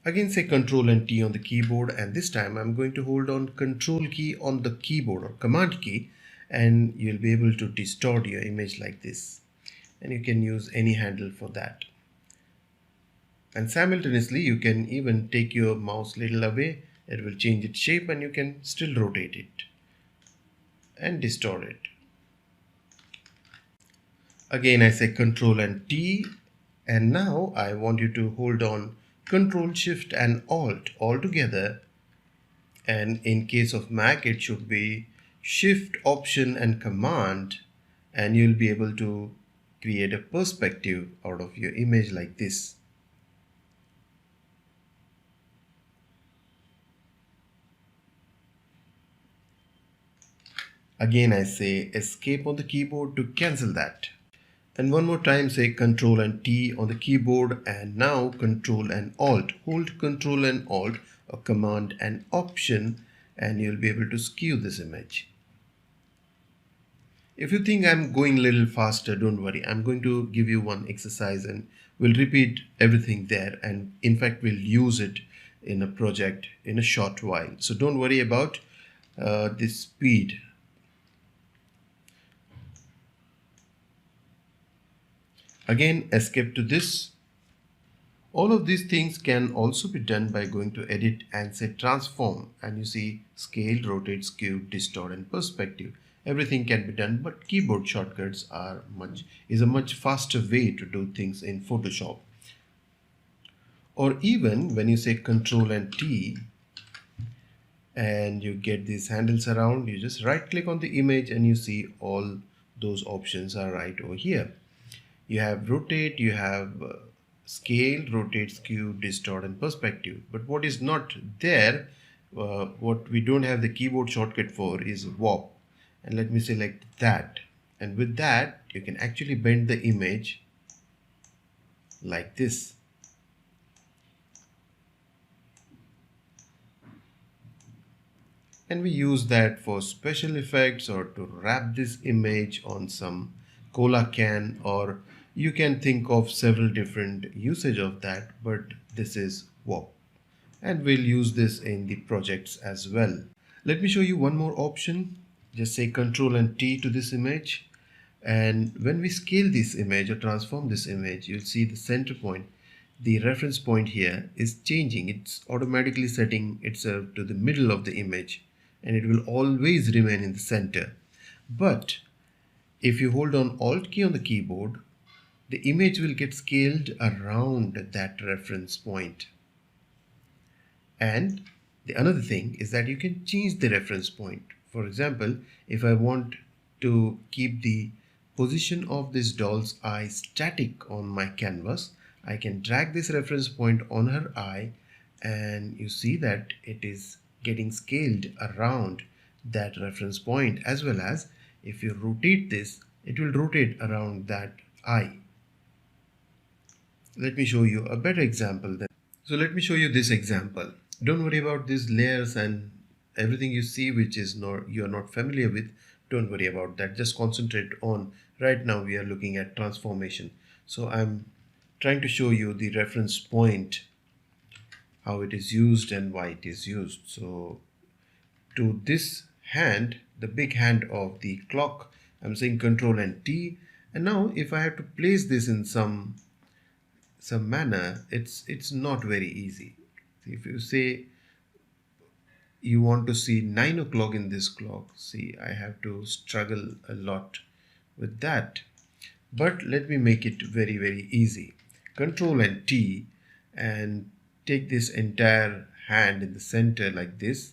Again, say Control and T on the keyboard, and this time I'm going to hold on Control key on the keyboard or Command key, and you'll be able to distort your image like this, and you can use any handle for that. And simultaneously you can even take your mouse little away, it will change its shape and you can still rotate it and distort it. Again, I say Control and T, and now I want you to hold on Control Shift and Alt all together, and in case of Mac it should be Shift, Option and Command, and you'll be able to create a perspective out of your image like this. Again, I say Escape on the keyboard to cancel that. And one more time, say Control and T on the keyboard, and now Control and Alt. Hold Control and Alt or Command and Option, and you'll be able to skew this image. If you think I'm going a little faster, don't worry. I'm going to give you one exercise and we'll repeat everything there, and in fact we'll use it in a project in a short while. So don't worry about this speed. Again, escape to this. All of these things can also be done by going to edit and say transform, and you see scale, rotate, skew, distort and perspective. Everything can be done, but keyboard shortcuts is a much faster way to do things in Photoshop. Or even when you say Control and T and you get these handles around, you just right click on the image and you see all those options are right over here. You have rotate, you have scale, rotate, skew, distort and perspective. But what is not there, what we don't have the keyboard shortcut for, is warp. And let me select that. And with that, you can actually bend the image like this. And we use that for special effects or to wrap this image on some cola can, or you can think of several different usage of that, but this is warp. And we'll use this in the projects as well. Let me show you one more option. Just say Control and T to this image. And when we scale this image or transform this image, you'll see the center point, the reference point here is changing. It's automatically setting itself to the middle of the image, and it will always remain in the center. But if you hold on Alt key on the keyboard, the image will get scaled around that reference point. And the another thing is that you can change the reference point. For example, if I want to keep the position of this doll's eye static on my canvas, I can drag this reference point on her eye, and you see that it is getting scaled around that reference point, as well as if you rotate this, it will rotate around that eye. Let me show you a better example then. So let me show you this example. Don't worry about these layers and everything you see which is you're not familiar with. Don't worry about that. Just concentrate on, right now we are looking at transformation. So I'm trying to show you the reference point, how it is used and why it is used. So to this hand, the big hand of the clock, I'm saying Control and T. And now if I have to place this in some manner, it's not very easy. If you say you want to see 9 o'clock in this clock, see, I have to struggle a lot with that. But let me make it very, very easy. Control and T, and take this entire hand in the center like this,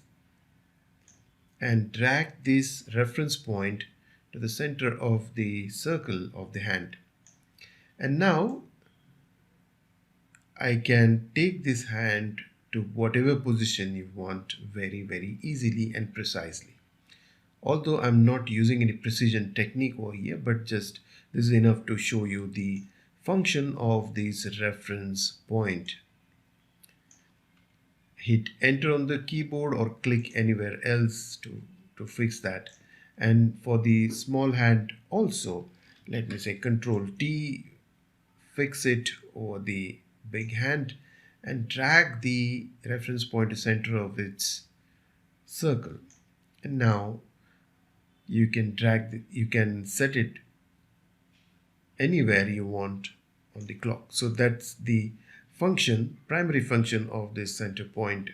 and drag this reference point to the center of the circle of the hand. And now I can take this hand to whatever position you want very, very easily and precisely. Although I'm not using any precision technique over here, but just this is enough to show you the function of this reference point. Hit enter on the keyboard or click anywhere else to fix that. And for the small hand also, let me say Control T, fix it over the big hand, and drag the reference point to center of its circle. And now you can set it anywhere you want on the clock. So that's the primary function of this center point